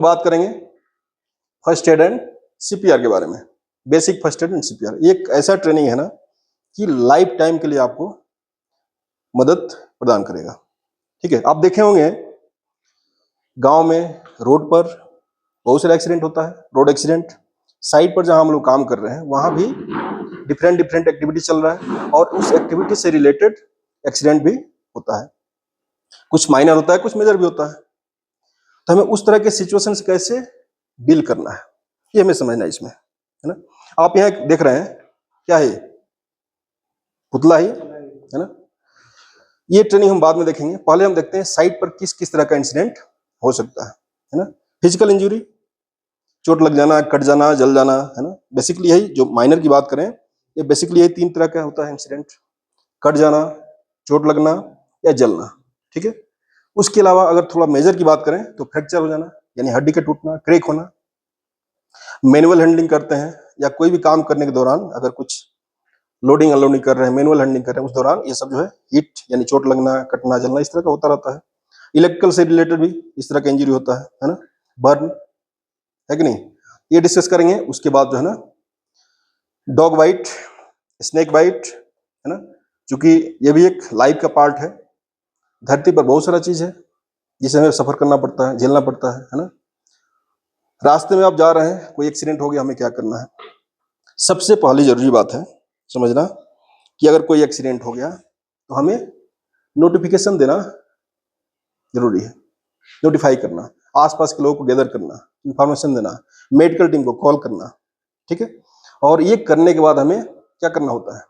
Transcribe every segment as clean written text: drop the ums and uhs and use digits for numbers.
बात करेंगे first aid and CPR के बारे में। Basic first aid and CPR एक ऐसा ट्रेनिंग है ना कि लाइफ टाइम के लिए आपको मदद प्रदान करेगा। ठीक है, आप देखे होंगे गांव में रोड पर बहुत सारे एक्सीडेंट होता है, रोड एक्सीडेंट। साइड पर जहां हम लोग काम कर रहे हैं वहां भी डिफरेंट एक्टिविटी चल रहा है और उस एक्टिविटी से रिलेटेड एक्सीडेंट भी होता है। कुछ माइनर होता है, कुछ मेजर भी होता है। तो हमें उस तरह के सिचुएशन से कैसे डील करना है ये हमें समझना है इसमें, है ना। आप यहाँ देख रहे हैं क्या है, पुतला ही है ना। ये ट्रेनिंग हम बाद में देखेंगे, पहले हम देखते हैं साइट पर किस किस तरह का इंसिडेंट हो सकता है ना। फिजिकल इंजरी, चोट लग जाना, कट जाना, जल जाना, है ना। बेसिकली यही जो माइनर की बात करें, ये बेसिकली यही 3 तरह का होता है इंसिडेंट: कट जाना, चोट लगना या जलना। ठीक है, उसके अलावा अगर थोड़ा मेजर की बात करें तो फ्रैक्चर हो जाना यानी हड्डी का टूटना, क्रैक होना। मैनुअल हैंडलिंग करते हैं या कोई भी काम करने के दौरान अगर कुछ लोडिंग अनलोडिंग कर रहे हैं, मैनुअल हैंडलिंग कर रहे हैं, उस दौरान ये सब जो है हिट यानी चोट लगना, कटना, जलना, इस तरह का होता रहता है। इलेक्ट्रिकल से रिलेटेड भी इस तरह का इंजरी होता है ना, बर्न, है कि नहीं, ये डिस्कस करेंगे। उसके बाद जो है ना डॉग बाइट, स्नेक बाइट, है ना, क्योंकि ये भी एक लाइफ का पार्ट है। धरती पर बहुत सारा चीज है जिसे हमें सफर करना पड़ता है, झेलना पड़ता है ना। रास्ते में आप जा रहे हैं, कोई एक्सीडेंट हो गया, हमें क्या करना है। सबसे पहली जरूरी बात है समझना कि अगर कोई एक्सीडेंट हो गया तो हमें नोटिफिकेशन देना जरूरी है, नोटिफाई करना, आसपास के लोगों को गैदर करना, इंफॉर्मेशन देना, मेडिकल टीम को कॉल करना। ठीक है, और ये करने के बाद हमें क्या करना होता है,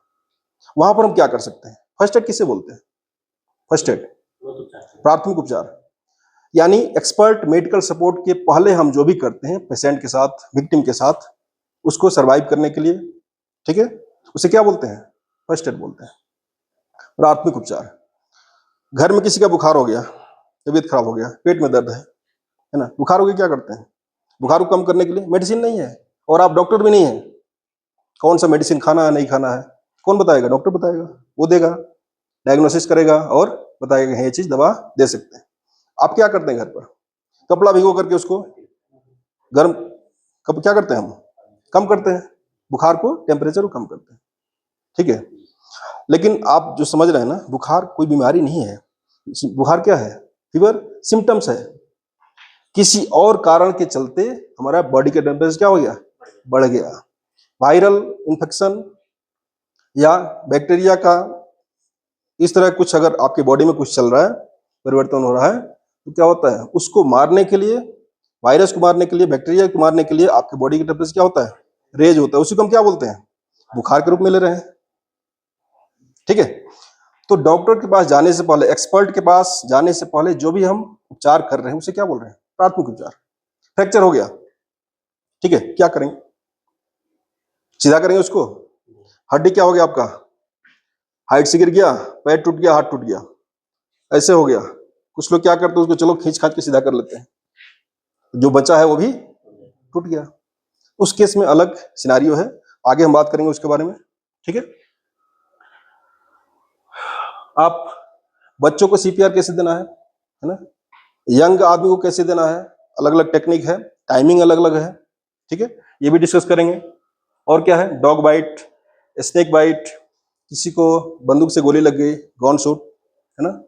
वहां पर हम क्या कर सकते हैं। फर्स्ट एड किसे बोलते हैं? फर्स्ट एड प्राथमिक उपचार, यानी एक्सपर्ट मेडिकल सपोर्ट के पहले हम जो भी करते हैं पेशेंट के साथ, विक्टिम के साथ, उसको सर्वाइव करने के लिए। ठीक है, उसे क्या बोलते हैं? फर्स्ट एड बोलते हैं, प्राथमिक उपचार। घर में किसी का बुखार हो गया, तबीयत खराब हो गया, पेट में दर्द है ना, बुखार हो गया, क्या करते हैं? बुखार को कम करने के लिए मेडिसिन नहीं है और आप डॉक्टर भी नहीं है, कौन सा मेडिसिन खाना है नहीं खाना है कौन बताएगा? डॉक्टर बताएगा, वो देगा, डायग्नोसिस करेगा और बताएगा ये चीज दवा दे सकते हैं। आप क्या करते हैं? घर पर कपड़ा भिगो करके उसको गर्म, कब क्या करते हैं हम? कम करते हैं, बुखार को, टेम्परेचर को कम करते हैं। ठीक है, लेकिन आप जो समझ रहे हैं ना, बुखार कोई बीमारी नहीं है। बुखार क्या है? फीवर सिम्टम्स है। किसी और कारण के चलते हमारा बॉडी का टेम्परेचर क्या हो गया? बढ़ गया। वायरल इन्फेक्शन या बैक्टीरिया का इस तरह कुछ अगर आपके बॉडी में कुछ चल रहा है, परिवर्तन हो रहा है, तो क्या होता है? उसको मारने के लिए, वायरस को मारने के लिए, बैक्टीरिया को मारने के लिए आपके बॉडी का टेम्परेचर क्या होता है? रेज होता है। उसी को हम क्या बोलते हैं? बुखार के रूप में ले रहे हैं। ठीक है, तो डॉक्टर के पास जाने से पहले, एक्सपर्ट के पास जाने से पहले जो भी हम उपचार कर रहे हैं उसे क्या बोल रहे हैं? प्राथमिक उपचार। फ्रैक्चर हो गया, ठीक है, क्या करेंगे? सीधा करेंगे उसको। हड्डी क्या हो गया आपका? हाइट से गिर गया, पैर टूट गया, हाथ टूट गया, ऐसे हो गया। कुछ लोग क्या करते हैं, उसको चलो खींच खाच के सीधा कर लेते हैं, जो बचा है वो भी टूट गया। उस केस में अलग सिनारियो है, आगे हम बात करेंगे उसके बारे में। ठीक है, आप बच्चों को सीपीआर कैसे देना है ना, यंग आदमी को कैसे देना है, अलग अलग टेक्निक है, टाइमिंग अलग अलग है। ठीक है, ये भी डिस्कस करेंगे। और क्या है? डॉग बाइट, स्नेक बाइट, किसी को बंदूक से गोली लग गई, गन शॉट, है ना,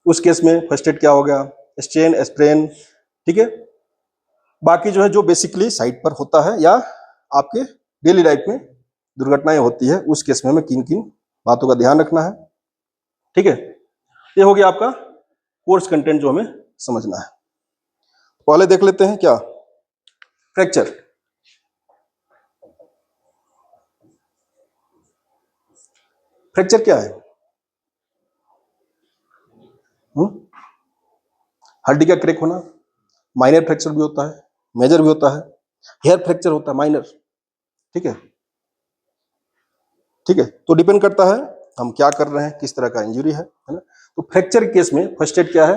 उस केस में फर्स्ट एड क्या हो गया? Strain, sprain. ठीक है, बाकी जो है जो बेसिकली साइट पर होता है या आपके डेली लाइफ में दुर्घटनाएं होती है, उस केस में हमें किन किन बातों का ध्यान रखना है। ठीक है, ये हो गया आपका कोर्स कंटेंट जो हमें समझना है। पहले देख लेते हैं क्या, फ्रैक्चर। फ्रैक्चर क्या है? हड्डी का क्रैक होना, माइनर फ्रैक्चर भी होता है, मेजर भी होता है, हेयर फ्रैक्चर होता है माइनर। ठीक है, ठीक है, तो डिपेंड करता है हम क्या कर रहे हैं, किस तरह का इंजरी है ना। तो फ्रैक्चर केस में फर्स्ट एड क्या है?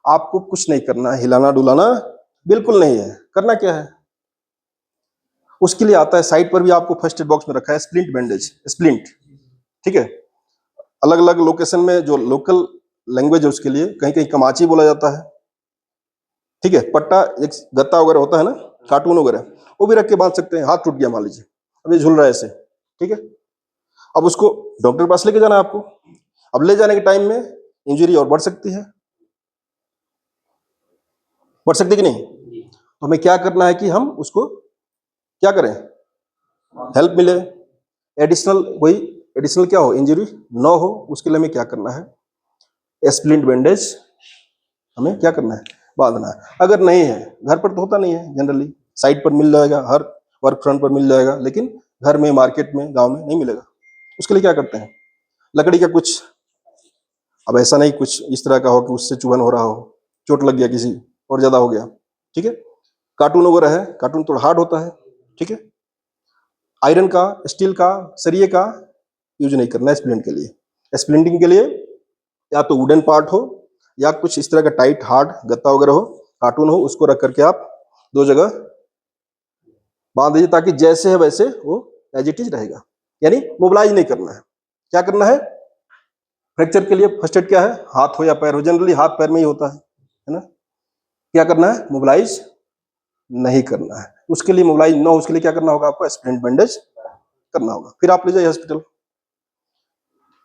आपको कुछ नहीं करना है, हिलाना डुलाना बिल्कुल नहीं है। करना क्या है? उसके लिए आता है, साइड पर भी आपको फर्स्ट एड बॉक्स में रखा है स्प्लिंट बैंडेज, स्प्लिंट। ठीक है, अलग अलग लोकेशन में जो लोकल लैंग्वेज है उसके लिए, कहीं कहीं कमाची बोला जाता है, ठीक है, पट्टा एक गत्ता वगैरह होता है ना, कार्टून वगैरह, वो भी रख के बांध सकते हैं। हाथ टूट गया मान लीजिए, अब ये झूल रहा है ऐसे, ठीक है, अब उसको डॉक्टर के पास लेके जाना है आपको। अब ले जाने के टाइम में इंजरी और बढ़ सकती है, बढ़ सकती है कि नहीं? तो हमें क्या करना है कि हम उसको क्या करें, हेल्प मिले, एडिशनल कोई एडिशनल क्या हो, इंजरी ना हो, उसके लिए हमें क्या करना है, स्प्लिंट बैंडेज हमें क्या करना है, बांधना है। अगर नहीं है, घर पर तो होता नहीं है जनरली, साइट पर मिल जाएगा, हर वर्क फ्रंट पर मिल जाएगा, लेकिन घर में, मार्केट में, गांव में नहीं मिलेगा। उसके लिए क्या करते हैं, लकड़ी का कुछ, अब ऐसा नहीं कुछ इस तरह का हो कि उससे चुभन हो रहा हो, चोट लग गया किसी और ज्यादा हो गया, ठीक है, कार्टून वगैरह है, कार्टून थोड़ा हार्ड होता है, ठीक है, आयरन का, स्टील का, सरिये का यूज नहीं करना है स्प्लिंट के लिए। स्प्लिंटिंग के लिए या तो वुडन पार्ट हो या कुछ इस तरह का टाइट हार्ड गत्ता वगैरह हो, कार्टून हो, उसको रख करके आप दो जगह बांध दीजिए, ताकि जैसे है वैसे वो एज इट इज रहेगा, यानी मोबिलाइज नहीं करना है। क्या करना है, फ्रैक्चर के लिए फर्स्ट एड क्या है, हाथ हो या पैर हो, जनरली हाथ पैर में ही होता है ना, क्या करना है, मोबिलाइज नहीं करना है। उसके लिए मोबिलाइज ना हो, उसके लिए क्या करना होगा, आपको स्प्लिंट बैंडेज करना होगा। फिर आप ले जाइए हॉस्पिटल,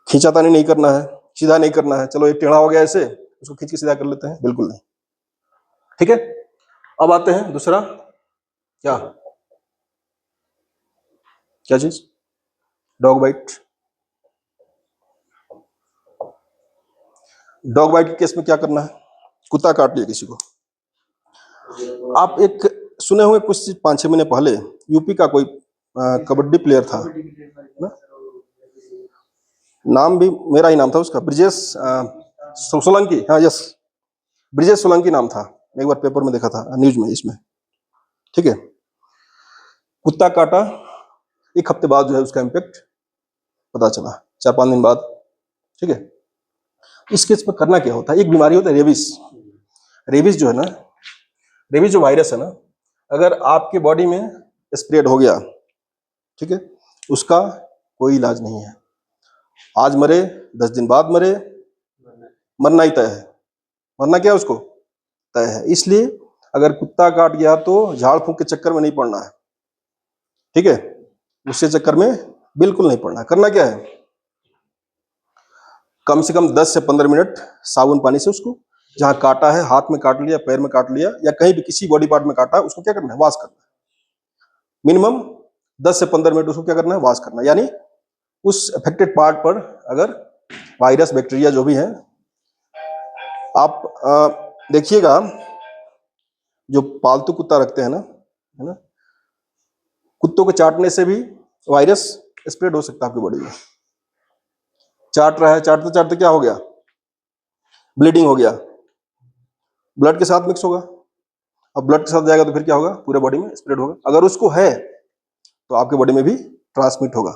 खींचातानी नहीं करना है, सीधा नहीं करना है, चलो ये टेढ़ा हो गया ऐसे, उसको खींच के सीधा कर लेते हैं, बिल्कुल नहीं, ठीक है। अब आते हैं दूसरा, क्या क्या चीज, डॉग बाइट। डॉग बाइट के केस में क्या करना है, कुत्ता काट लिया किसी को, आप एक सुने हुए कुछ 5-6 महीने पहले यूपी का कोई कबड्डी प्लेयर था ना, नाम भी मेरा ही नाम था उसका, ब्रिजेश सोलंकी, हाँ यस, ब्रिजेश सोलंकी नाम था, एक बार पेपर में देखा था, न्यूज में, इसमें, ठीक है, कुत्ता काटा, एक हफ्ते बाद जो है उसका इम्पैक्ट पता चला, 4-5 दिन बाद, ठीक है। इस केस में करना क्या होता है, एक बीमारी होता है रेबिस, रेबिस जो है ना, रेबिस जो वायरस है ना, अगर आपके बॉडी में स्प्रेड हो गया, ठीक है, उसका कोई इलाज नहीं है, आज मरे 10 दिन बाद मरे, मरना ही तय है, मरना क्या है उसको तय है। इसलिए अगर कुत्ता काट गया तो झाड़ फूंक के चक्कर में नहीं पड़ना है, ठीक है, उसके चक्कर में बिल्कुल नहीं पड़ना। करना क्या है, कम से कम 10 से 15 मिनट साबुन पानी से उसको, जहां काटा है, हाथ में काट लिया, पैर में काट लिया, या कहीं भी किसी बॉडी पार्ट में काटा है, उसको क्या करना है, वॉश करना है, मिनिमम 10 से 15 मिनट उसको क्या करना है, वॉश करना है। यानी उस अफेक्टेड पार्ट पर अगर वायरस बैक्टीरिया जो भी है, आप देखिएगा, जो पालतू कुत्ता रखते हैं ना, है ना, कुत्तों को चाटने से भी वायरस स्प्रेड हो सकता है आपकी बॉडी में। चाट रहा है, चाटते चाटते क्या हो गया, ब्लीडिंग हो गया, ब्लड के साथ मिक्स होगा, अब ब्लड के साथ जाएगा तो फिर क्या होगा, पूरे बॉडी में स्प्रेड होगा, अगर उसको है तो आपके बॉडी में भी ट्रांसमिट होगा,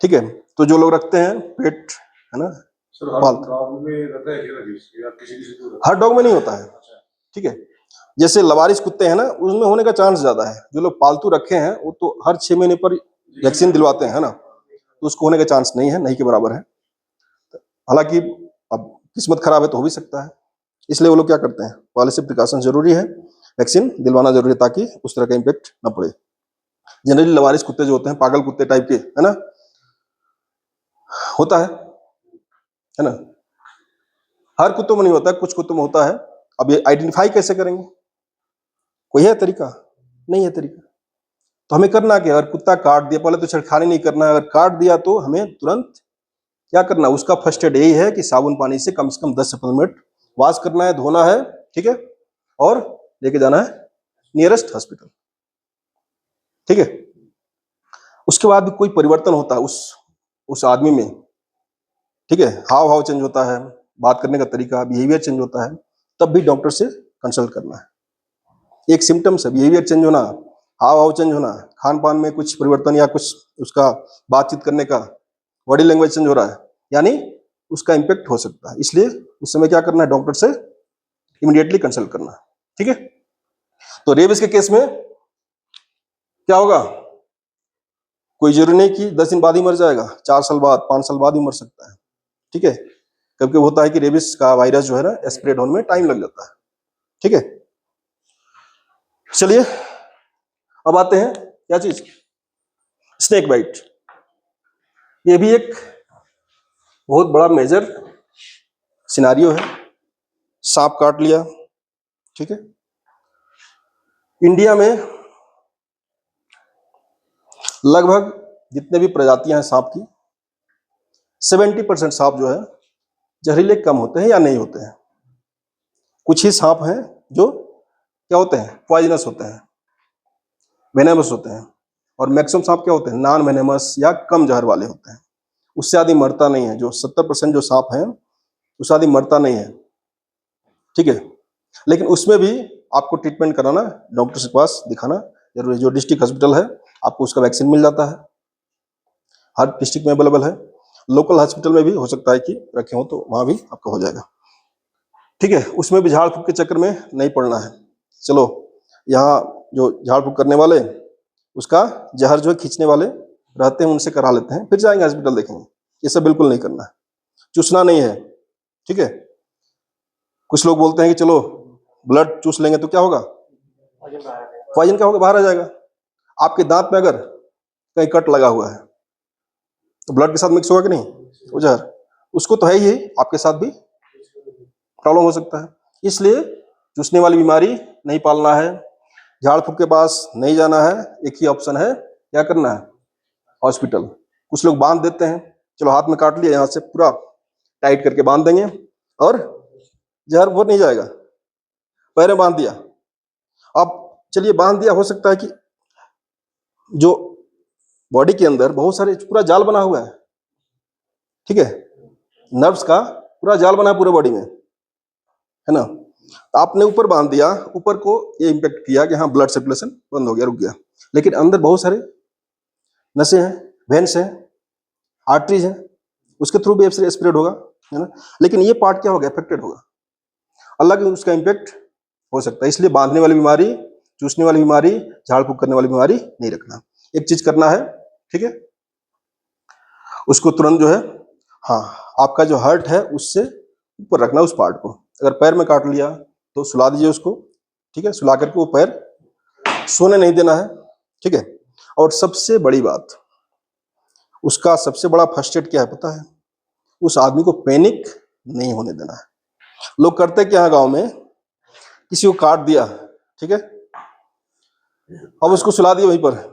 ठीक है। तो जो लोग रखते हैं पेट, है ना, हर डॉग में नहीं होता है, ठीक है, जैसे लवारिस कुत्ते हैं ना, उसमें होने का चांस ज्यादा है। जो लोग पालतू रखे हैं वो तो हर 6 महीने पर वैक्सीन दिलवाते हैं ना, तो उसको होने का चांस नहीं है, नहीं के बराबर है। हालांकि अब किस्मत खराब है तो हो भी सकता है, इसलिए वो लोग क्या करते हैं, पहले से प्रिकॉशन जरूरी है, वैक्सीन दिलवाना जरूरी है, ताकि उस तरह का इम्पैक्ट ना पड़े। जनरली लवारिस कुत्ते जो होते हैं, पागल कुत्ते टाइप के, है ना, होता है ना, हर कुत्तों में नहीं होता है, कुछ कुत्तों में होता है। अब ये आइडेंटिफाई कैसे करेंगे, कोई है तरीका, नहीं है तरीका। तो हमें करना क्या, अगर कुत्ता काट दिया, पहले तो छेड़खानी नहीं करना है, अगर काट दिया तो हमें तुरंत क्या करना, उसका फर्स्ट एड यही है कि साबुन पानी से कम 10 से 15 मिनट वॉश करना है, धोना है, ठीक है, और लेके जाना है नियरेस्ट हॉस्पिटल, ठीक है। उसके बाद भी कोई परिवर्तन होता है उस आदमी में, ठीक है, हाव भाव चेंज होता है, बात करने का तरीका, बिहेवियर चेंज होता है, तब भी डॉक्टर से कंसल्ट करना है। एक सिम्टम्स है बिहेवियर चेंज होना, हाव भाव चेंज होना, खान पान में कुछ परिवर्तन या कुछ उसका बातचीत करने का बॉडी लैंग्वेज चेंज हो रहा है, यानी उसका इम्पैक्ट हो सकता है। इसलिए उस समय क्या करना है, डॉक्टर से इमीडिएटली कंसल्ट करना है, ठीक है। तो रेबिस के केस में क्या होगा, कोई जरूरी नहीं कि 10 दिन बाद ही मर जाएगा, 4 साल बाद, 5 साल बाद भी मर सकता है, ठीक है। कभी कभी होता है कि रेबिस का वायरस जो है ना, स्प्रेड होने में टाइम लग जाता है। ठीक है, चलिए अब आते हैं क्या चीज, स्नेक बाइट। ये भी एक बहुत बड़ा मेजर सिनारियो है। सांप काट लिया, ठीक है। इंडिया में लगभग जितने भी प्रजातियां हैं सांप की, 70% सांप जो है जहरीले कम होते हैं या नहीं होते हैं। कुछ ही सांप हैं जो क्या होते हैं, पॉइजनस होते हैं, वेनेमस होते हैं, और मैक्सिमम सांप क्या होते हैं, नॉन वेनेमस या कम जहर वाले होते हैं। उससे आदमी मरता नहीं है। जो 70% जो सांप है उससे आदमी मरता नहीं है, ठीक है। लेकिन उसमें भी आपको ट्रीटमेंट कराना, डॉक्टर के पास दिखाना जरूरी है। जो डिस्ट्रिक्ट हॉस्पिटल है आपको उसका वैक्सीन मिल जाता है, हर डिस्ट्रिक्ट में अवेलेबल है। लोकल हॉस्पिटल में भी हो सकता है कि रखे हो तो वहां भी आपका हो जाएगा, ठीक है। उसमें भी झाड़ फूक के चक्कर में नहीं पड़ना है। चलो, यहाँ जो झाड़ फूक करने वाले, उसका जहर जो है खींचने वाले रहते हैं, उनसे करा लेते हैं, फिर जाएंगे हॉस्पिटल देखेंगे। ये सब बिल्कुल नहीं करना है, चूसना नहीं है, ठीक है। कुछ लोग बोलते हैं कि चलो ब्लड चूस लेंगे तो क्या होगा, पॉइजन क्या होगा, बाहर आ जाएगा। आपके दांत में अगर कहीं कट लगा हुआ है तो ब्लड के साथ मिक्स होगा कि नहीं, वो जहर उसको तो है ही, आपके साथ भी प्रॉब्लम हो सकता है। इसलिए चूसने वाली बीमारी नहीं पालना है, झाड़ फूक के पास नहीं जाना है। एक ही ऑप्शन है, क्या करना है, हॉस्पिटल। कुछ लोग बांध देते हैं, चलो हाथ में काट लिया, यहाँ से पूरा टाइट करके बांध देंगे और जहर वो नहीं जाएगा। पैर में बांध दिया, अब चलिए बांध दिया, हो सकता है कि जो बॉडी के अंदर बहुत सारे पूरा जाल बना हुआ है, ठीक है, नर्व्स का पूरा जाल बना है पूरे बॉडी में, है ना। आपने ऊपर बांध दिया, ऊपर को ये इम्पेक्ट किया कि हाँ ब्लड सर्कुलेशन बंद हो गया, रुक गया। लेकिन अंदर बहुत सारे नसें हैं, वेन्स हैं, आर्टरीज हैं, उसके थ्रू भी स्प्रेड होगा, है ना। लेकिन ये पार्ट क्या होगा, अफेक्टेड होगा, अलग उसका इम्पेक्ट हो सकता है। इसलिए बांधने वाली बीमारी, चूसने वाली बीमारी, झाड़ फूक करने वाली बीमारी नहीं रखना। एक चीज करना है, ठीक है, उसको तुरंत जो है, हाँ, आपका जो हर्ट है उससे ऊपर रखना उस पार्ट को। अगर पैर में काट लिया तो सुला दीजिए उसको, ठीक है, सुला करके वो पैर सोने नहीं देना है, ठीक है। और सबसे बड़ी बात, उसका सबसे बड़ा फर्स्ट एड क्या है पता है, उस आदमी को पैनिक नहीं होने देना है। लोग करते क्या है, गांव में किसी को काट दिया, ठीक है, अब उसको सुला दिया, वहीं पर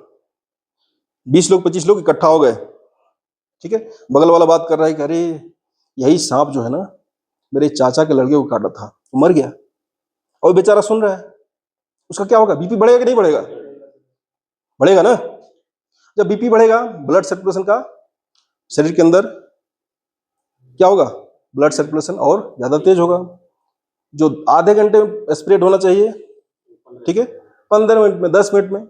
20 लोग 25 लोग इकट्ठा हो गए, ठीक है। बगल वाला बात कर रहा है कि अरे यही सांप जो है ना मेरे चाचा के लड़के को काटा था, वो मर गया, और बेचारा सुन रहा है। उसका क्या होगा, बीपी बढ़ेगा कि नहीं बढ़ेगा, बढ़ेगा ना। जब बीपी बढ़ेगा, ब्लड सर्कुलेशन का शरीर के अंदर क्या होगा, ब्लड सर्कुलेशन और ज्यादा तेज होगा। जो आधे घंटे में स्प्रेड होना चाहिए, ठीक है, 15 मिनट में, 10 मिनट में,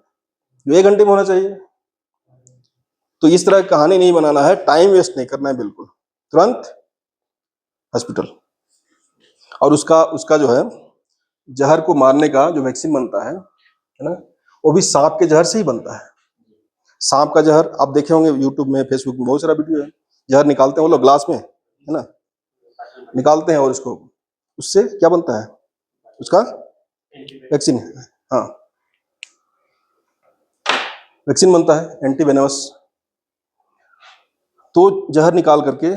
जो 1 घंटे में होना चाहिए। तो इस तरह की कहानी नहीं बनाना है, टाइम वेस्ट नहीं करना है, बिल्कुल तुरंत हॉस्पिटल। और उसका उसका जो है जहर को मारने का जो वैक्सीन बनता है ना, वो भी सांप के जहर से ही बनता है। सांप का जहर आप देखे होंगे यूट्यूब में, फेसबुक में, बहुत सारा वीडियो है। जहर निकालते हैं वो लोग ग्लास में, है ना, निकालते हैं, और उसको उससे क्या बनता है, उसका वैक्सीन, हाँ, वैक्सीन बनता है एंटी वेनमस। तो जहर निकाल करके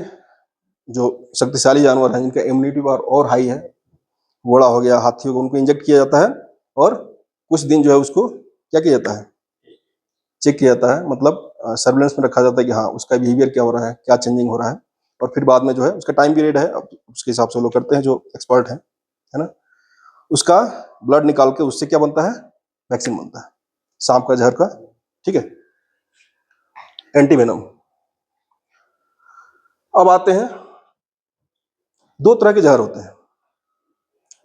जो शक्तिशाली जानवर हैं जिनका इम्यूनिटी पावर और हाई है, घोड़ा हो गया, हाथी हो गया, उनको इंजेक्ट किया जाता है, और कुछ दिन जो है उसको क्या किया जाता है, चेक किया जाता है, मतलब सर्विलेंस में रखा जाता है कि हाँ उसका बिहेवियर क्या हो रहा है, क्या चेंजिंग हो रहा है। और फिर बाद में जो है उसका टाइम पीरियड है, अब उसके हिसाब से लोग करते हैं जो एक्सपर्ट है ना। उसका ब्लड निकाल के उससे क्या बनता है, वैक्सीन बनता है सांप का जहर का, ठीक है, एंटी वेनम। अब आते हैं, 2 तरह के जहर होते हैं,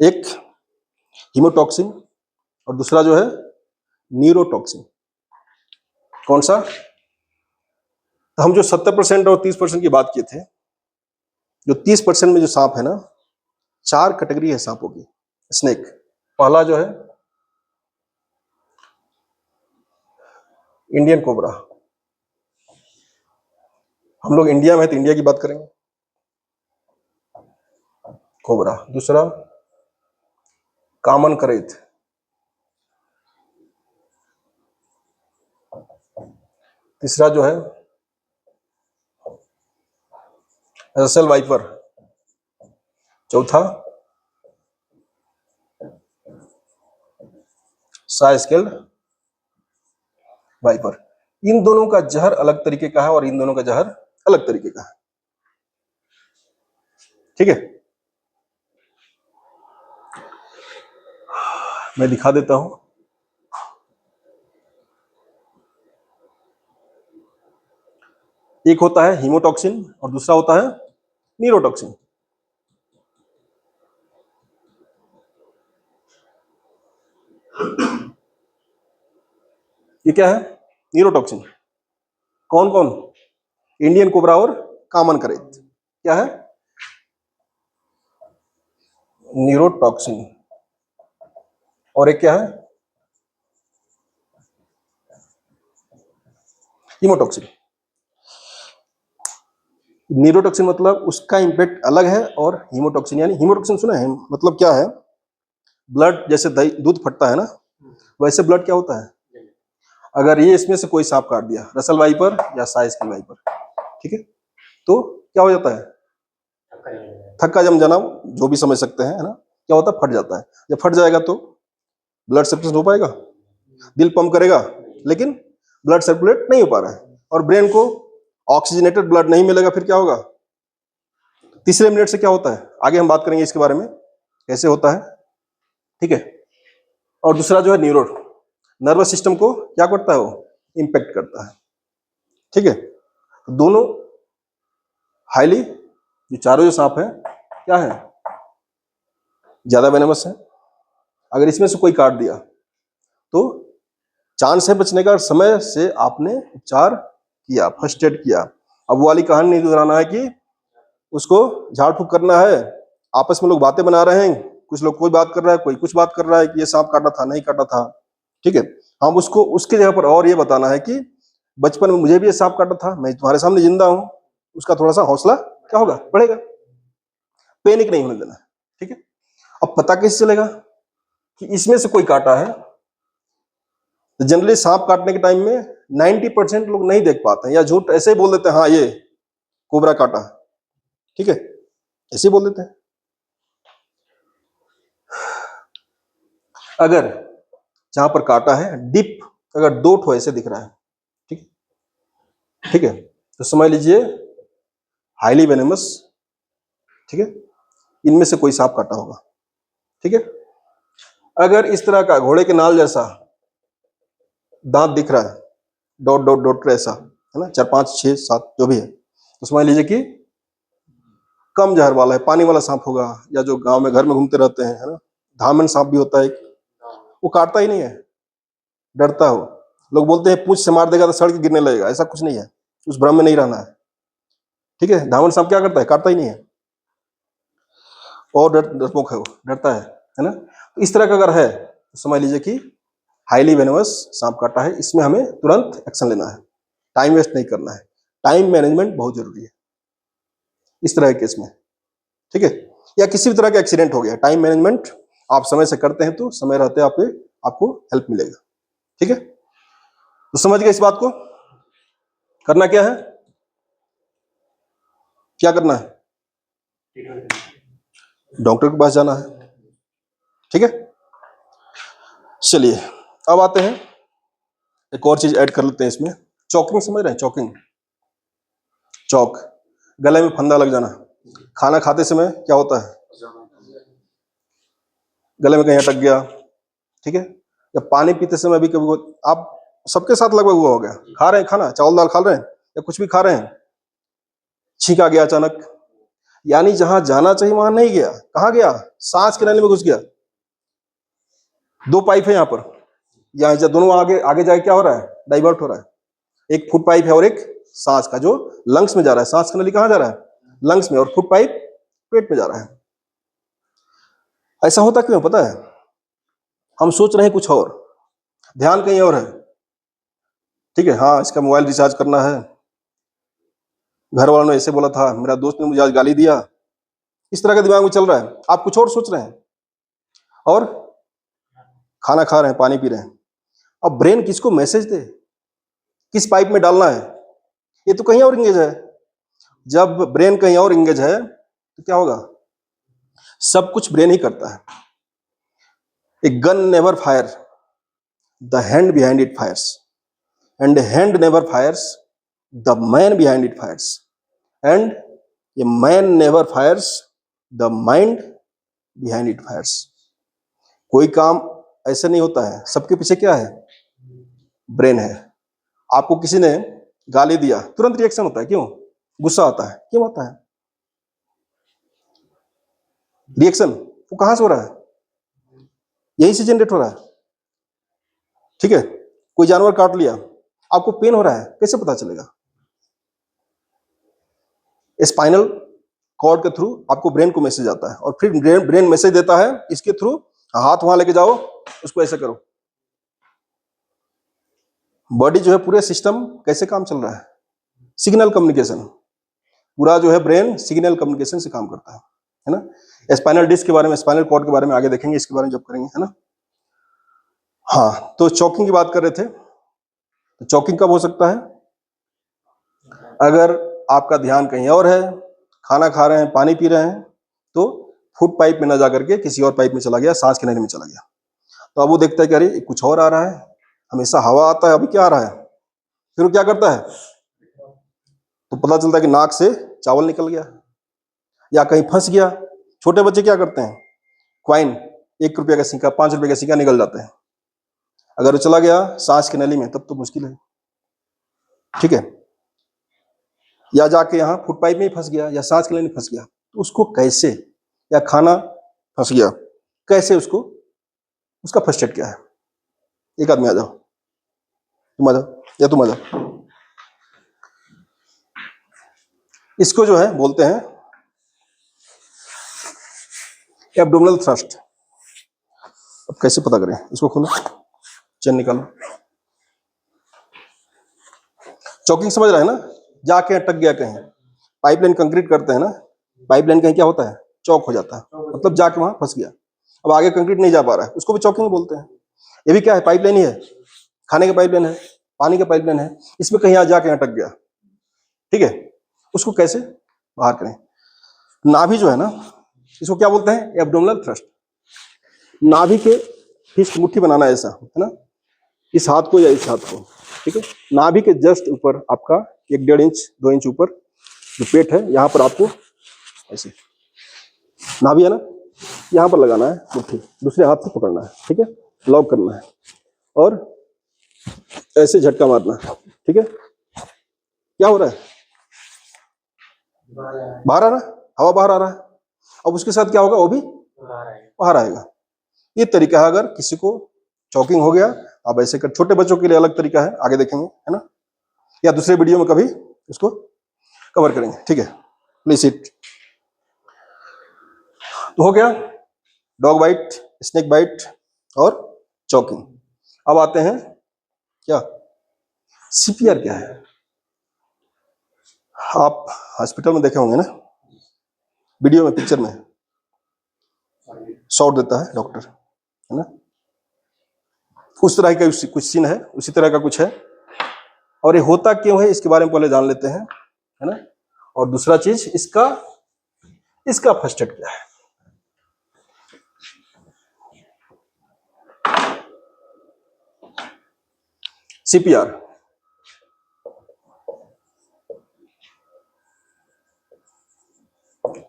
एक हीमोटॉक्सिन और दूसरा जो है न्यूरोटॉक्सिन। कौन सा, तो हम जो 70% और 30% की बात किए थे, जो 30% में जो सांप है ना, 4 कैटेगरी है सांपों की, स्नेक। पहला जो है इंडियन कोबरा, हम लोग इंडिया में है तो इंडिया की बात करेंगे, कोबरा। दूसरा कॉमन करेथ, तीसरा जो है रसेल वाइपर, चौथा सा स्केल्ड वाइपर। इन दोनों का जहर अलग तरीके का है और इन दोनों का जहर अलग तरीके का है, ठीक है। मैं दिखा देता हूं। एक होता है हीमोटॉक्सिन और दूसरा होता है न्यूरोटॉक्सिन। ये क्या है? न्यूरोटॉक्सिन। कौन कौन? इंडियन कोबरा और कॉमन करेथ। क्या है? न्यूरोटॉक्सिन। और एक क्या है? हीमोटॉक्सिन। न्यूरोटॉक्सिन मतलब उसका इंपैक्ट अलग है और हीमोटॉक्सिन, यानी हीमोटॉक्सिन सुना है मतलब क्या है? ब्लड जैसे दही दूध फटता है ना, वैसे ब्लड क्या होता है? अगर ये इसमें से कोई सांप काट दिया, रसल वाइपर या साइज की वाइपर, ठीक है, तो क्या हो जाता है? थक्का जम जाना, जो भी समझ सकते हैं, है ना। क्या होता है? फट जाता है। जब फट जाएगा तो ब्लड सर्कुलेशन हो पाएगा, दिल पंप करेगा, लेकिन ब्लड सर्कुलेट नहीं हो पा रहा है और ब्रेन को ऑक्सीजनेटेड ब्लड नहीं मिलेगा, फिर क्या होगा? तीसरे मिनट से क्या होता है, आगे हम बात करेंगे इसके बारे में कैसे होता है, ठीक है। और दूसरा जो है न्यूरो, नर्वस सिस्टम को क्या करता है? वो इंपैक्ट करता है, ठीक है। दोनों हाईली, ये चारों जो सांप है क्या है? ज्यादा वेनेमस है। अगर इसमें से कोई काट दिया तो चांस है बचने का, समय से आपने उपचार किया, फर्स्ट एड किया। अब वो वाली कहानी नहीं दोहराना है कि उसको झाड़ फूक करना है। आपस में लोग बातें बना रहे हैं, कुछ लोग कोई बात कर रहा है, कोई कुछ बात कर रहा है कि ये सांप काटा था, नहीं काटा था, ठीक है। हम उसको उसके जगह पर और ये बताना है कि बचपन में मुझे भी ये सांप काटा था, मैं तुम्हारे सामने जिंदा हूं। उसका थोड़ा सा हौसला क्या होगा? बढ़ेगा। पैनिक नहीं होने देना, ठीक है। अब पता कैसे चलेगा कि इसमें से कोई काटा है? तो जनरली सांप काटने के टाइम में 90% लोग नहीं देख पाते हैं या झूठ ऐसे ही बोल देते हैं, हाँ ये कोबरा काटा, ठीक है, ऐसे ही बोल देते हैं। अगर जहां पर काटा है डीप, अगर दो ठो ऐसे दिख रहा है, ठीक, ठीक है, तो समझ लीजिए हाईली वेनेमस, ठीक है, इनमें से कोई सांप काटा होगा, ठीक है। अगर इस तरह का घोड़े के नाल जैसा दांत दिख रहा है, डॉट डॉट डॉट ऐसा, है ना, 4 5 6 7 जो भी है, तो समझ लीजिए कि कम जहर वाला है, पानी वाला सांप होगा, या जो गांव में घर में घूमते रहते हैं, है ना, धामन सांप भी होता है एक, वो काटता ही नहीं है, डरता हो। लोग बोलते हैं पूंछ से मार देगा तो सड़ के गिरने लगेगा, ऐसा कुछ नहीं है, उस भ्रम में नहीं रहना है, ठीक है। धामन सांप क्या करता है? काटता ही नहीं है, और डरपोक है, वो डरता है ना। तो इस तरह का अगर है तो समझ लीजिए कि हाईली वेनमस सांप काटा है, इसमें हमें तुरंत एक्शन लेना है, टाइम वेस्ट नहीं करना है। टाइम मैनेजमेंट बहुत जरूरी है इस तरह के केस में, ठीक है। या किसी भी तरह का एक्सीडेंट हो गया, टाइम मैनेजमेंट आप समय से करते हैं तो समय रहते आपको हेल्प मिलेगा, ठीक है। तो समझ गए इस बात को? करना क्या है? क्या करना है? डॉक्टर के पास जाना है, ठीक है। चलिए अब आते हैं, एक और चीज ऐड कर लेते हैं इसमें। चॉकिंग समझ रहे हैं? चॉकिंग, चौक, गले में फंदा लग जाना। खाना खाते समय क्या होता है? गले में कहीं अटक गया, ठीक है। या पानी पीते समय भी कभी आप सबके साथ लगभग हुआ होगा, खा रहे हैं खाना, चावल दाल खा रहे हैं या कुछ भी खा रहे हैं, छींक आ गया अचानक, यानी जहां जाना चाहिए वहां नहीं गया, कहां गया? सांस के नली में घुस गया। 2 पाइप है यहाँ पर, यहाँ जब दोनों आगे आगे जाके क्या हो रहा है? डाइवर्ट हो रहा है। एक फुट पाइप है और एक सांस का जो लंग्स में जा रहा है। सांस का नली कहां जा रहा है? लंग्स में, और फुट पाइप पेट में जा रहा है। ऐसा होता क्यों पता है? हम सोच रहे हैं कुछ और, ध्यान कहीं और है, ठीक है। हाँ इसका मोबाइल रिचार्ज करना है, घर वालों ने ऐसे बोला था, मेरा दोस्त ने मुझे आज गाली दिया, इस तरह का दिमाग में चल रहा है, आप कुछ और सोच रहे हैं। और खाना खा रहे हैं, पानी पी रहे हैं। अब ब्रेन किसको मैसेज दे, किस पाइप में डालना है, ये तो कहीं और इंगेज है। जब ब्रेन कहीं और इंगेज है तो क्या होगा, सब कुछ ब्रेन ही करता है। A gun never fire, the hand behind it fires, and a hand never fires, the man behind it fires, and a man never fires, the mind behind it fires. कोई काम ऐसे नहीं होता है, सबके पीछे क्या है, ब्रेन है। आपको किसी ने गाली दिया, तुरंत रिएक्शन होता है, क्यों, गुस्सा आता है, क्यों आता है रिएक्शन, वो कहां से हो रहा है, यहीं से जनरेट हो रहा है। ठीक है, कोई जानवर काट लिया, आपको पेन हो रहा है, कैसे पता चलेगा, स्पाइनल कॉर्ड के थ्रू आपको ब्रेन को मैसेज आता है, और फिर ब्रेन मैसेज देता है इसके थ्रू, हाथ वहां लेके जाओ, उसको ऐसे करो। बॉडी जो है, पूरे सिस्टम कैसे काम चल रहा है, सिग्नल कम्युनिकेशन, पूरा जो है ब्रेन सिग्नल कम्युनिकेशन से काम करता है ना। स्पाइनल डिस्क के बारे में, स्पाइनल कॉर्ड के बारे में आगे देखेंगे, इसके बारे में जब करेंगे, है ना। हाँ, तो चॉकिंग की बात कर रहे थे। तो चॉकिंग कब हो सकता है, अगर आपका ध्यान कहीं और है, खाना खा रहे हैं, पानी पी रहे हैं, तो फूड पाइप में ना जाकर के किसी और पाइप में चला गया, सांस की नली में चला गया। तो अब वो देखता है कि अरे कुछ और आ रहा है, हमेशा हवा आता है, अभी क्या आ रहा है, फिर वो क्या करता है, तो पता चलता है कि नाक से चावल निकल गया या कहीं फंस गया। छोटे बच्चे क्या करते हैं, क्वाइन, 1 रुपये का सिक्का, 5 रुपये का सिक्का निकल जाते हैं, अगर वो चला गया सांस की नली में तब तो मुश्किल है। ठीक है, या जाके यहाँ फूड पाइप में ही फंस गया या सांस की नली में फंस गया, तो उसको कैसे, या खाना फंस गया कैसे, उसको, उसका फर्स्ट एड क्या है। एक आदमी आ जाओ, तुम आ जाओ, या तुम आ जाओ। इसको जो है बोलते हैं एब्डोमिनल थ्रस्ट। अब कैसे पता करें, इसको खोलो, चेन निकालो। चॉकिंग समझ रहे हैं ना, जाके अटक गया कहीं, पाइपलाइन कंक्रीट करते हैं ना, पाइपलाइन कहीं क्या होता है, चौक हो जाता है, मतलब जाके वहां फंस गया, अब आगे कंक्रीट नहीं जा पा रहा है, उसको भी चॉकिंग बोलते हैं। ये भी क्या है, पाइपलाइन ही है, खाने का पाइपलाइन है, पानी का पाइपलाइन है, इसमें कहीं जाके अटक गया। ठीक है, उसको कैसे बाहर करें। नाभि जो है ना, इसको क्या बोलते हैं, एब्डोमिनल थ्रस्ट। नाभि के फिस्ट मुट्ठी बनाना ऐसा है ना, इस हाथ को या इस हाथ को, ठीक है, नाभि के जस्ट ऊपर आपका 1-1.5 इंच 2 इंच ऊपर जो पेट है, यहाँ पर आपको ऐसे नाभि है ना, यहाँ पर लगाना है मुट्ठी, दूसरे हाथ से पकड़ना है, ठीक है, लॉक करना है और ऐसे झटका मारना है। ठीक है, क्या हो रहा है, बाहर आ रहा है, हवा बाहर आ रहा है। अब उसके साथ क्या होगा, वो भी बाहर आएगा। ये तरीका है, अगर किसी को चॉकिंग हो गया, अब ऐसे कर। छोटे बच्चों के लिए अलग तरीका है, आगे देखेंगे, है ना, या दूसरे वीडियो में कभी इसको कवर करेंगे। ठीक है, प्लीज इट। तो हो गया डॉग बाइट, स्नेक बाइट और चॉकिंग। अब आते हैं क्या, सीपीआर क्या है। आप हॉस्पिटल में देखे होंगे ना, वीडियो में, पिक्चर में शॉट देता है डॉक्टर, है ना, उस तरह का कुछ सीन है, उसी तरह का कुछ है। और ये होता क्यों है, इसके बारे में पहले जान लेते हैं, है ना। और दूसरा चीज, इसका फर्स्ट एड क्या है। CPR,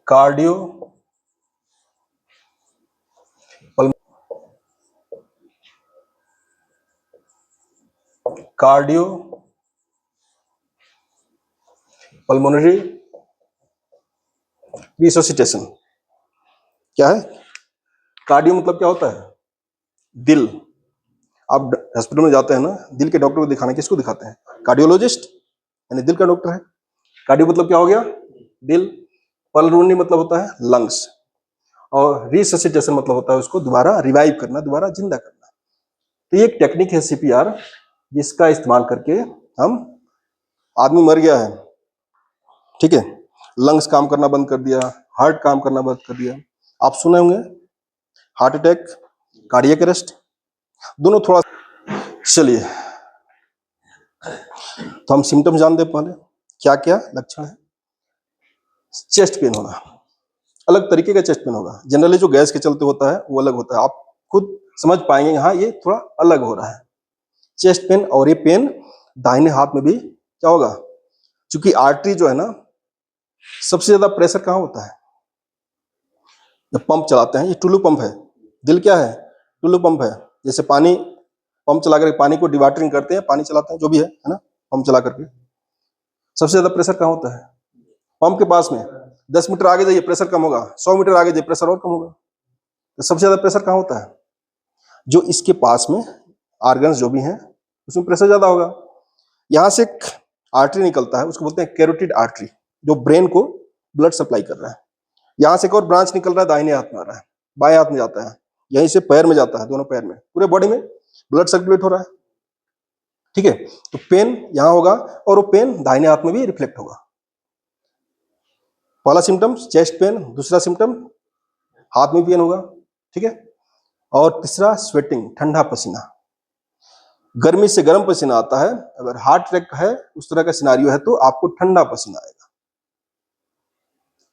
cardio cardio pulmonary resuscitation. क्या है कार्डियो, मतलब क्या होता है, दिल। आप हॉस्पिटल में जाते हैं ना, दिल के डॉक्टर को दिखाने, किसको दिखाते हैं, कार्डियोलॉजिस्ट, यानी दिल का डॉक्टर है। कार्डियो मतलब क्या हो गया, दिल। पल्मोनरी मतलब होता है लंग्स, और रिससिटेशन मतलब होता है उसको दोबारा रिवाइव करना, दोबारा जिंदा करना। तो ये एक टेक्निक है सीपीआर, जिसका इस्तेमाल करके हम, आदमी मर गया है, ठीक है, लंग्स काम करना बंद कर दिया, हार्ट काम करना बंद कर दिया, आप सुने होंगे हार्ट अटैक, कार्डियक अरेस्ट, दोनों थोड़ा, चलिए तो हम सिम्टम्स जानते हैं पहले, क्या क्या लक्षण है। चेस्ट पेन होना, अलग तरीके का चेस्ट पेन होगा। जनरली जो गैस के चलते होता है वो अलग होता है, आप खुद समझ पाएंगे हाँ ये थोड़ा अलग हो रहा है चेस्ट पेन। और ये पेन दाहिने हाथ में भी क्या होगा, क्योंकि आर्टरी जो है ना, सबसे ज्यादा प्रेशर कहाँ होता है, जब पंप चलाते हैं। ये टुल्लू पंप है, दिल क्या है, टुल्लू पंप है। जैसे पानी पंप चला करके पानी को डिवाटरिंग करते हैं, पानी चलाते हैं जो भी है ना, पंप चला करके सबसे ज्यादा प्रेशर कहाँ होता है, पंप के पास में। 10 मीटर आगे जाइए प्रेशर कम होगा, 100 मीटर आगे जाइए प्रेशर और कम होगा। तो सबसे ज्यादा प्रेशर कहाँ होता है, जो इसके पास में ऑर्गन्स जो भी हैं उसमें प्रेशर ज्यादा होगा। यहाँ से एक आर्टरी निकलता है, उसको बोलते हैं कैरोटिड आर्टरी, जो ब्रेन को ब्लड सप्लाई कर रहा है। यहाँ से एक और ब्रांच निकल रहा है, दाहिने हाथ में आ रहा है, बाएं हाथ में जाता है, यहीं से पैर में जाता है, दोनों पैर में, पूरे बॉडी में ब्लड सर्कुलेट हो रहा है। ठीक है, तो पेन यहाँ होगा और वो पेन दाहिने हाथ में भी रिफ्लेक्ट होगा। पहला सिम्टम चेस्ट पेन, दूसरा सिम्टम हाथ में पेन होगा। ठीक है, और तीसरा स्वेटिंग, ठंडा पसीना, गर्मी से गर्म पसीना आता है। अगर हार्ट अटैक है, उस तरह का सिनारियो है, तो आपको ठंडा पसीना आएगा।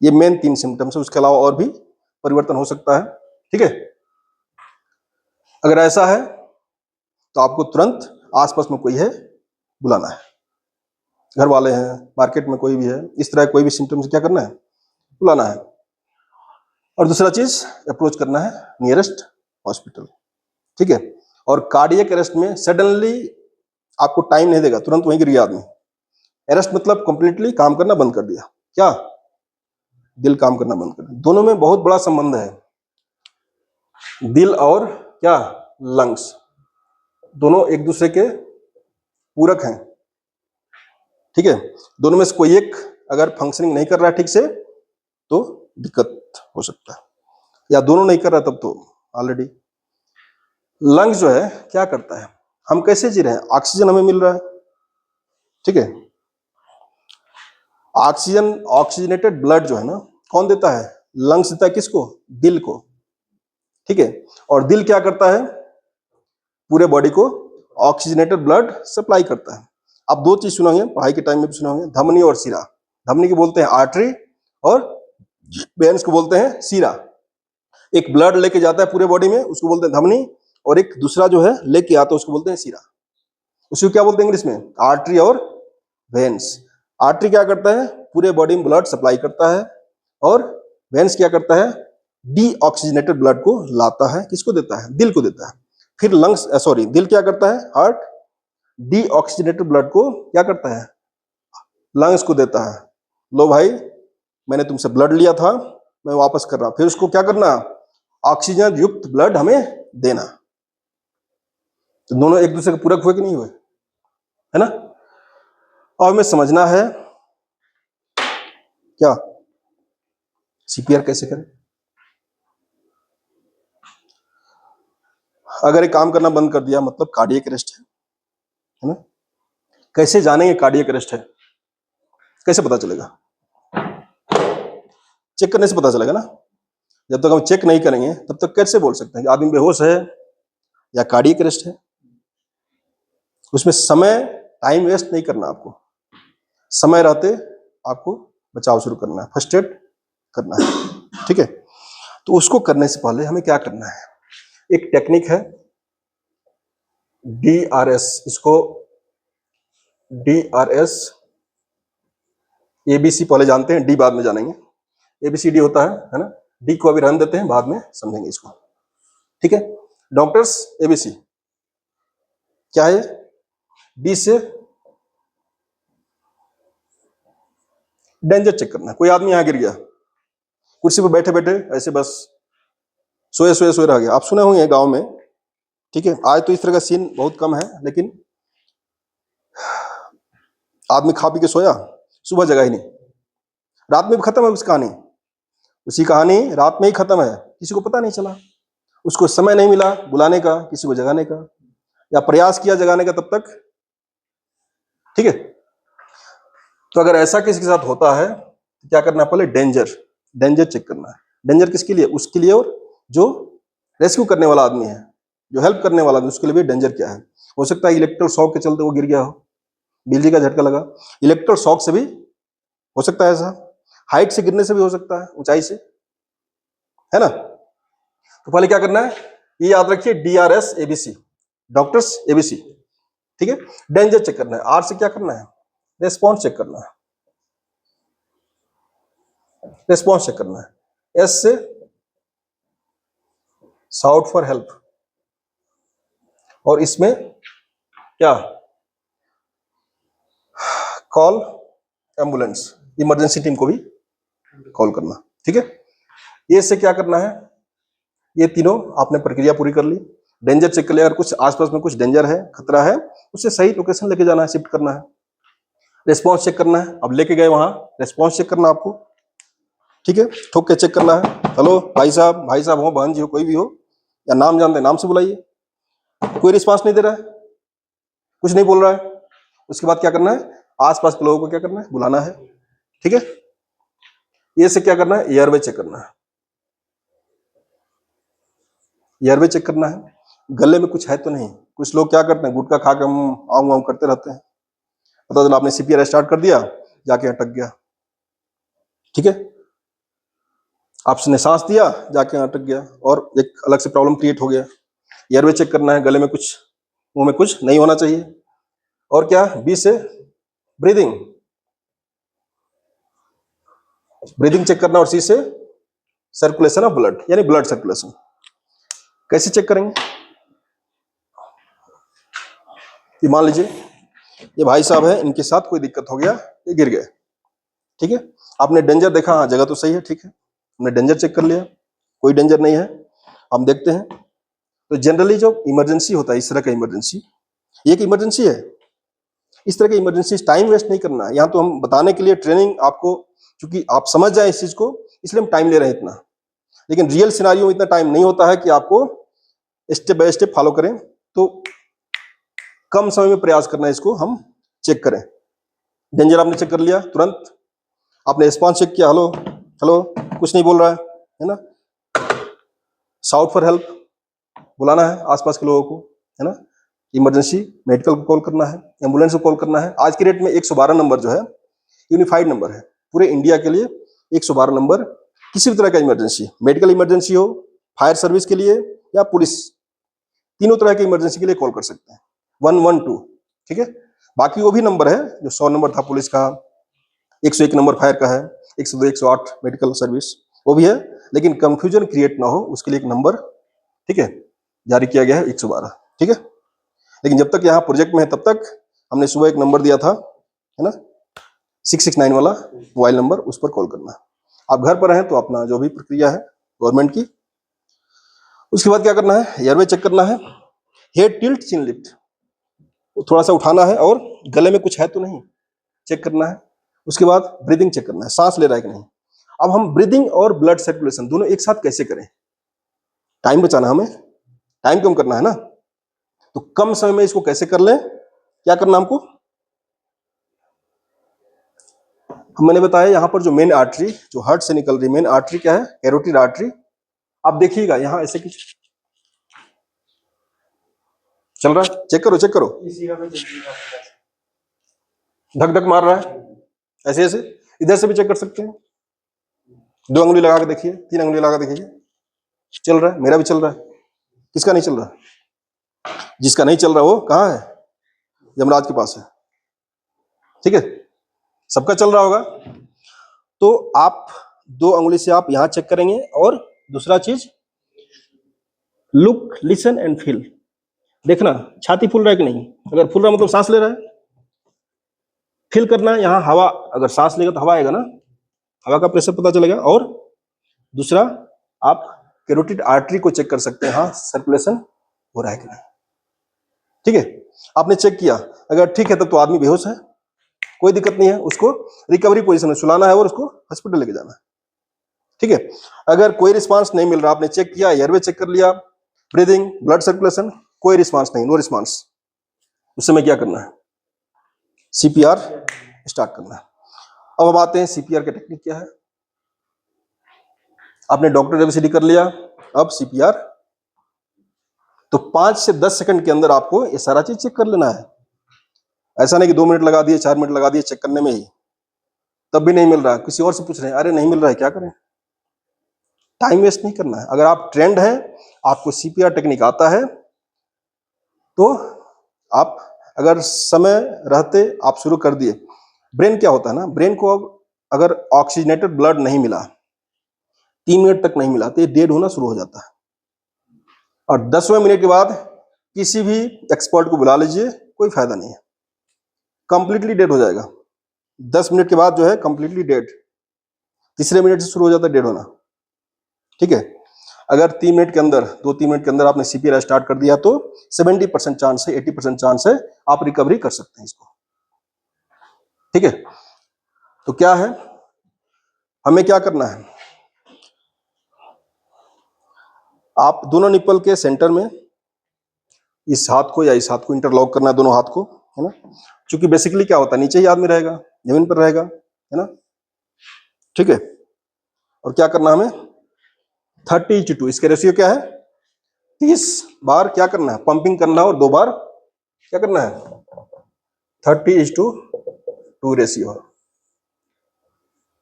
ये मेन 3 सिम्टम्स है, उसके अलावा और भी परिवर्तन हो सकता है। ठीक है, अगर ऐसा है तो आपको तुरंत आसपास में कोई है बुलाना है, घर वाले हैं, मार्केट में कोई भी है, इस तरह कोई भी सिम्टम्स क्या करना है, बुलाना है। और दूसरा चीज अप्रोच करना है नियरेस्ट हॉस्पिटल। ठीक है, और कार्डियक अरेस्ट में सडनली आपको टाइम नहीं देगा, तुरंत वहीं गिर गया आदमी। अरेस्ट मतलब कंप्लीटली काम करना बंद कर दिया, क्या दिल काम करना बंद कर दिया। दोनों में बहुत बड़ा संबंध है, दिल और क्या लंग्स, दोनों एक दूसरे के पूरक हैं। ठीक है, दोनों में से कोई एक अगर फंक्शनिंग नहीं कर रहा है ठीक से तो दिक्कत हो सकता है, या दोनों नहीं कर रहा तब तो ऑलरेडी। लंग्स जो है क्या करता है, हम कैसे जी रहे हैं, ऑक्सीजन हमें मिल रहा है। ठीक है, ऑक्सीजन, ऑक्सीजनेटेड ब्लड जो है ना, कौन देता है, लंग्स देता है, किसको, दिल को। ठीक है, और दिल क्या करता है, पूरे बॉडी को ऑक्सीजनेटेड ब्लड सप्लाई करता है। आप 2 चीज सुना होंगे, पढ़ाई के टाइम में भी सुना होंगे, धमनी और सीरा। धमनी को बोलते हैं आर्टरी और वेन्स को बोलते हैं सीरा। एक ब्लड लेके जाता है पूरे बॉडी में, उसको बोलते हैं धमनी, और एक दूसरा जो है लेके आता है उसको बोलते हैं सीरा। उसको क्या बोलते हैं इंग्लिश में, आर्टरी और वेन्स। आर्टरी क्या करता है, पूरे बॉडी में ब्लड सप्लाई करता है, और वेन्स क्या करता है, डीऑक्सीजनेटेड ब्लड को लाता है, किसको देता है, दिल को देता है। फिर लंग्स सॉरी दिल क्या करता है, हार्ट डीऑक्सीजनेटेड ब्लड को क्या करता है, लंग्स को देता है। लो भाई, मैंने तुमसे ब्लड लिया था, मैं वापस कर रहा हूं। फिर उसको क्या करना, ऑक्सीजन युक्त ब्लड हमें देना। तो दोनों एक दूसरे के पूरक हुए कि नहीं हुए, है ना। और हमें समझना है क्या, सीपीआर कैसे करें। अगर ये काम करना बंद कर दिया मतलब कार्डियक अरेस्ट है ना। कैसे जानेंगे कार्डियक अरेस्ट है, कैसे पता चलेगा, चेक करने से पता चलेगा ना। जब तक हम चेक नहीं करेंगे तब तक कैसे बोल सकते हैं कि आदमी बेहोश है या कार्डियक अरेस्ट है। उसमें समय, टाइम वेस्ट नहीं करना, आपको समय रहते आपको बचाव शुरू करना है, फर्स्ट एड करना है। ठीक है, तो उसको करने से पहले हमें क्या करना है, एक टेक्निक है DRS, इसको DRS ABC पहले जानते हैं, डी बाद में जानेंगे। ABCD होता है ना, डी को अभी रहने देते हैं, बाद में समझेंगे इसको। ठीक है, डॉक्टर्स ABC क्या है, डी से डेंजर चेक करना है। कोई आदमी यहां गिर गया, कुर्सी पर बैठे बैठे ऐसे बस सोए रह गया, आप सुने होंगे गांव में। ठीक है, आज तो इस तरह का सीन बहुत कम है, लेकिन आदमी खा पी के सोया, सुबह जगह ही नहीं, रात में भी खत्म है उसकी कहानी, उसी कहानी रात में ही खत्म है, किसी को पता नहीं चला, उसको समय नहीं मिला बुलाने का, किसी को जगाने का, या प्रयास किया जगाने का तब तक। ठीक है, तो अगर ऐसा किसी के साथ होता है तो क्या करना है, पहले डेंजर चेक करना है। डेंजर किसके लिए, उसके लिए और जो रेस्क्यू करने वाला आदमी है, जो हेल्प करने वाला है उसके लिए भी डेंजर क्या है। हो सकता है इलेक्ट्रिकल शॉक के चलते वो गिर गया हो, बिजली का झटका लगा, इलेक्ट्रिकल शॉक से भी हो सकता है ऐसा, हाइट से गिरने से भी हो सकता है, ऊंचाई से, है ना। तो पहले क्या करना है, ये याद रखिए, DRS ABC, डॉक्टर्स ABC, ठीक है। डेंजर चेक करना है, R से क्या करना है, रेस्पॉन्स चेक करना है, रेस्पॉन्स चेक करना है। S से शाउट फॉर हेल्प, और इसमें क्या, कॉल एम्बुलेंस, इमरजेंसी टीम को भी कॉल करना, ठीक है। ये से क्या करना है, ये तीनों आपने प्रक्रिया पूरी कर ली। डेंजर चेक कर लिया, अगर कुछ आसपास में कुछ डेंजर है, खतरा है, उसे सही लोकेशन लेके जाना है, शिफ्ट करना है। रेस्पॉन्स चेक करना है, अब लेके गए वहां, रेस्पॉन्स चेक करना आपको, ठीक है, ठोक के चेक करना है। हेलो भाई साहब हो, बहन जी हो, कोई भी हो, या नाम जानते हैं नाम से बुलाइए। कोई रिस्पॉन्स नहीं दे रहा है, कुछ नहीं बोल रहा है, उसके बाद क्या करना है, आसपास के लोगों को क्या करना है, बुलाना है, ठीक है। ये से क्या करना है, एयरवे चेक करना है, एयरवे चेक करना है, गले में कुछ है तो नहीं। कुछ लोग क्या करते हैं, गुटखा खा के आऊं आऊं करते रहते हैं, पता चला आपने CPR स्टार्ट कर दिया, जाके अटक गया, ठीक है। आपने सांस दिया, जाके अटक गया, और एक अलग से प्रॉब्लम क्रिएट हो गया। एयरवे चेक करना है, गले में कुछ, मुंह में कुछ नहीं होना चाहिए। और क्या, B से ब्रीदिंग, ब्रीदिंग चेक करना, और C से सर्कुलेशन ऑफ ब्लड, यानी ब्लड सर्कुलेशन। कैसे चेक करेंगे, ये मान लीजिए ये भाई साहब है, इनके साथ कोई दिक्कत हो गया, ये गिर गए, ठीक है। आपने डेंजर देखा, हाँ जगह तो सही है, ठीक है, हमने डेंजर चेक कर लिया, कोई डेंजर नहीं है। हम देखते हैं, तो जनरली जो इमरजेंसी होता है, इस तरह का इमरजेंसी, ये एक इमरजेंसी है, इस तरह की इमरजेंसी टाइम वेस्ट नहीं करना है। यहाँ तो हम बताने के लिए ट्रेनिंग आपको, क्योंकि आप समझ जाए इस चीज को, इसलिए हम टाइम ले रहे हैं इतना, लेकिन रियल सिनारियो में इतना टाइम नहीं होता है कि आपको स्टेप बाय स्टेप फॉलो करें। तो कम समय में प्रयास करना है, इसको हम चेक करें। डेंजर आपने चेक कर लिया, तुरंत आपने रिस्पॉन्स चेक किया, हेलो हेलो, कुछ नहीं बोल रहा है ना, शाउट फॉर हेल्प, बुलाना है आसपास के लोगों को, है ना, इमरजेंसी मेडिकल को कॉल करना है, एम्बुलेंस को कॉल करना है। आज की डेट में 112 नंबर जो है यूनिफाइड नंबर है पूरे इंडिया के लिए। 112 नंबर, किसी भी तरह का इमरजेंसी, मेडिकल इमरजेंसी हो, फायर सर्विस के लिए, या पुलिस, तीनों तरह के इमरजेंसी के लिए कॉल कर सकते हैं 112, ठीक है। बाकी वो भी नंबर है, जो 100 नंबर था पुलिस का, 101 नंबर फायर का है, 102 108 मेडिकल सर्विस, वो भी है, लेकिन कंफ्यूजन क्रिएट ना हो उसके लिए एक नंबर, ठीक है, जारी किया गया है 112, ठीक है। लेकिन जब तक यहाँ प्रोजेक्ट में है तब तक हमने सुबह एक नंबर दिया था, है ना, 669 वाला मोबाइल नंबर, उस पर कॉल करना है। आप घर पर हैं तो अपना जो भी प्रक्रिया है गवर्नमेंट की, उसके बाद क्या करना है, एयरवे चेक करना है, हेड टिल्ट चिन लिफ्ट, थोड़ा सा उठाना है, और गले में कुछ है तो नहीं चेक करना है। उसके बाद ब्रीदिंग चेक करना है, सांस ले रहा है कि नहीं। अब हम ब्रीदिंग और ब्लड सर्कुलेशन दोनों एक साथ कैसे करें, टाइम बचाना, हमें टाइम कम करना है ना, तो कम समय में इसको कैसे कर लें, क्या करना हमको, मैंने बताया यहाँ पर जो मेन आर्टरी जो हार्ट से निकल रही मेन आर्टरी क्या है, कैरोटिड आर्टरी। आप देखिएगा यहाँ ऐसे कुछ चल रहा है, चेक करो चेक करो, धक धक मार रहा है, ऐसे ऐसे, इधर से भी चेक कर सकते हैं, 2 अंगुली लगा के देखिए, 3 अंगुली लगा के देखिए, चल रहा है, मेरा भी चल रहा है। किसका नहीं चल रहा, जिसका नहीं चल रहा वो कहाँ है, यमराज के पास है, ठीक है, सबका चल रहा होगा। तो आप 2 अंगुली से आप यहां चेक करेंगे, और दूसरा चीज, लुक लिसन एंड फील, देखना छाती फूल रहा है कि नहीं, अगर फूल रहा मतलब सांस ले रहा है, फील करना है यहाँ हवा, अगर सांस लेगा तो हवा आएगा ना, हवा का प्रेशर पता चलेगा। और दूसरा, आप कैरोटिड आर्टरी को चेक कर सकते हैं, हाँ सर्कुलेशन हो रहा है कि नहीं, ठीक है। आपने चेक किया, अगर ठीक है तब तो आदमी बेहोश है, कोई दिक्कत नहीं है, उसको रिकवरी पोजीशन में सुलाना है और उसको हॉस्पिटल लेके जाना है, ठीक है। अगर कोई रिस्पांस नहीं मिल रहा, आपने चेक किया, एयरवे चेक कर लिया, ब्रीदिंग, ब्लड सर्कुलेशन, कोई रिस्पांस नहीं, नो रिस्पांस, उस समय क्या करना है, CPR स्टार्ट करना है। अब हम आते हैं CPR की टेक्निक क्या है। आपने डॉक्टर ABCD कर लिया, अब CPR तो 5 से 10 सेकंड के अंदर आपको ये सारा चीज चेक कर लेना है। ऐसा नहीं कि 2 मिनट लगा दिए, 4 मिनट लगा दिए चेक करने में ही, तब भी नहीं मिल रहा है, किसी और से पूछ रहे हैं, अरे नहीं मिल रहा है, क्या करें? टाइम वेस्ट नहीं करना है। अगर आप ट्रेंड है, आपको सीपीआर टेक्निक आता है, तो आप अगर समय रहते आप शुरू कर दिए। ब्रेन क्या होता है ना, ब्रेन को अगर ऑक्सीजनेटेड ब्लड नहीं मिला, 3 मिनट तक नहीं मिला, तो ये डेड होना शुरू हो जाता है। और 10वें मिनट के बाद किसी भी एक्सपर्ट को बुला लीजिए, कोई फायदा नहीं है, कंप्लीटली डेड हो जाएगा। 10 मिनट के बाद जो है कंप्लीटली डेड, तीसरे मिनट से शुरू हो जाता है डेड होना। ठीक है, अगर 3 मिनट के अंदर, 2-3 मिनट के अंदर आपने सीपीआर स्टार्ट कर दिया तो 70% चांस है, 80% चांस है आप रिकवरी कर सकते हैं इसको। ठीक है, तो क्या है, हमें क्या करना है, आप दोनों निप्पल के सेंटर में इस हाथ को या इस हाथ को इंटरलॉक करना है, दोनों हाथ को, है ना। क्योंकि बेसिकली क्या होता है, नीचे ही आदमी रहेगा, जमीन पर रहेगा, है ना। ठीक है, और क्या करना हमें, 30:2, इसके रेशियो क्या है, 30 बार क्या करना है, पंपिंग करना है, और 2 बार क्या करना है, 30:2 रेशियो,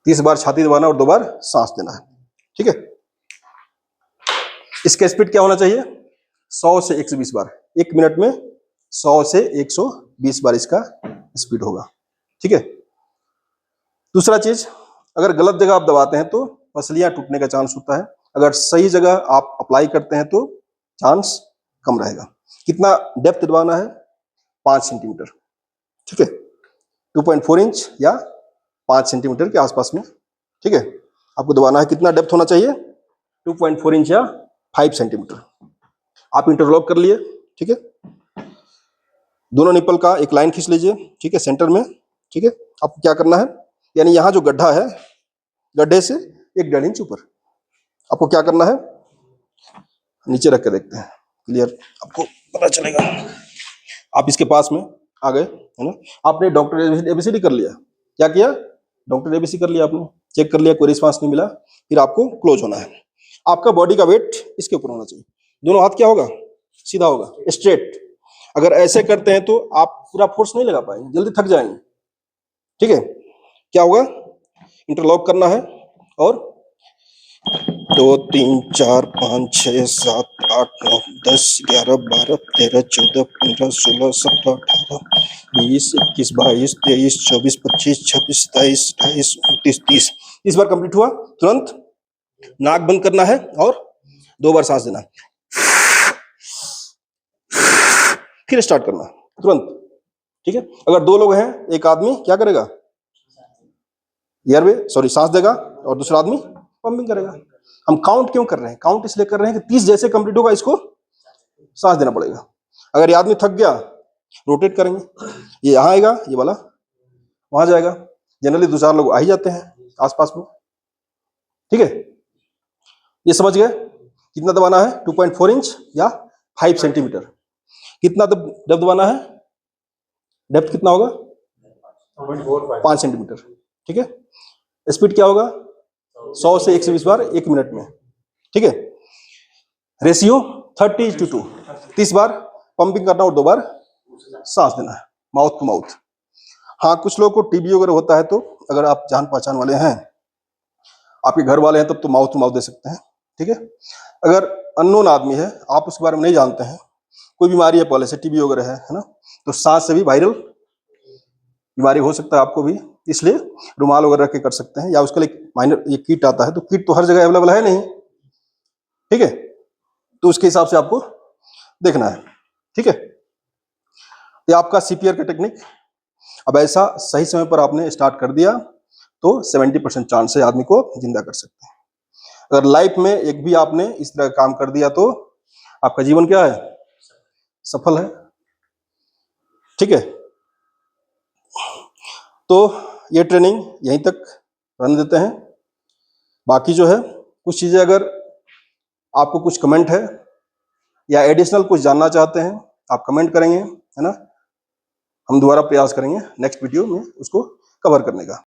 30 बार छाती दबाना और 2 बार सांस देना है। ठीक है, इसका स्पीड क्या होना चाहिए, 100 से 120 बार, 1 मिनट में 100 से 120 बार इसका स्पीड होगा। ठीक है, दूसरा चीज, अगर गलत जगह आप दबाते हैं तो पसलियां टूटने का चांस होता है, अगर सही जगह आप अप्लाई करते हैं तो चांस कम रहेगा। कितना डेप्थ दबाना है, 5 सेंटीमीटर। ठीक है, 2.4 इंच या 5 सेंटीमीटर के आसपास में। ठीक है, आपको दबाना है, कितना डेप्थ होना चाहिए, 2.4 इंच या 5 सेंटीमीटर। आप इंटरलॉक कर लिए। ठीक है, दोनों निप्पल का एक लाइन खींच लीजिए, ठीक है, सेंटर में। ठीक है, आपको क्या करना है, यानी यहाँ जो गड्ढा है, गड्ढे से 1.5 इंच ऊपर आपको क्या करना है, नीचे रख के देखते हैं, क्लियर आपको पता चलेगा। आप इसके पास में आ गए, है ना। आपने डॉक्टर एबीसीडी कर लिया, क्या किया, डॉक्टर एबीसी कर लिया, आपने चेक कर लिया, कोई रिस्पांस नहीं मिला, फिर आपको क्लोज होना है। आपका बॉडी का वेट इसके ऊपर होना चाहिए, दोनों हाथ क्या होगा, सीधा होगा, स्ट्रेट। अगर ऐसे करते हैं तो आप पूरा फोर्स नहीं लगा पाएंगे, जल्दी थक जाएंगे। ठीक है, क्या होगा, इंटरलॉक करना है, और 2 3 4 5 6 7 8 9 10 11 12 13 14 15 16 17 18 20 21 22 23 24 25 26 27 28 29 30। इस बार कंप्लीट हुआ, तुरंत नाक बंद करना है और 2 बार सांस देना, फिर स्टार्ट करना तुरंत। ठीक है, अगर 2 लोग हैं, एक आदमी क्या करेगा, एयरवे सांस देगा, और दूसरा आदमी पंपिंग करेगा। हम काउंट क्यों कर रहे हैं, काउंट इसलिए कर रहे हैं कि 30 जैसे कंप्लीट होगा इसको सांस देना पड़ेगा। अगर ये आदमी थक गया, रोटेट करेंगे, ये यहाँ आएगा, ये वाला वहां जाएगा। जनरली 2-4 लोग आ ही जाते हैं आसपास में। ठीक है, ये समझ गए, कितना दबाना है, 2.4 इंच या 5 सेंटीमीटर। कितना डेप्थ दबाना है, डेप्थ कितना होगा, 5 सेंटीमीटर। ठीक है, स्पीड क्या होगा, 100 से 120 बार 1 मिनट में। ठीक है, रेशियो 30:2, 30 बार पंपिंग करना और 2 बार सांस देना है, माउथ टू माउथ। हाँ, कुछ लोगों को टीबी वगैरह होता है, तो अगर आप जान पहचान वाले हैं, आपके घर वाले हैं, तब तो माउथ टू माउथ दे सकते हैं। ठीक है, अगर अननोन आदमी है, आप उसके बारे में नहीं जानते हैं, कोई बीमारी है पहले से, टीबी वगैरह है ना, तो सांस से भी वायरल बीमारी हो सकता है आपको भी, इसलिए रुमाल वगैरह रख के कर सकते हैं, या उसके लिए माइनर ये किट आता है, तो किट तो हर जगह अवेलेबल है नहीं। ठीक है, तो उसके हिसाब से आपको देखना है। ठीक है, ये आपका सीपीआर का टेक्निक। अब ऐसा सही समय पर आपने स्टार्ट कर दिया तो 70% चांस है आदमी को जिंदा कर सकते हैं। अगर लाइफ में एक भी आपने इस तरह काम कर दिया तो आपका जीवन क्या है, सफल है। ठीक है, तो ये ट्रेनिंग यहीं तक रहने देते हैं। बाकी जो है कुछ चीजें, अगर आपको कुछ कमेंट है या एडिशनल कुछ जानना चाहते हैं, आप कमेंट करेंगे, है ना, हम दोबारा प्रयास करेंगे नेक्स्ट वीडियो में उसको कवर करने का।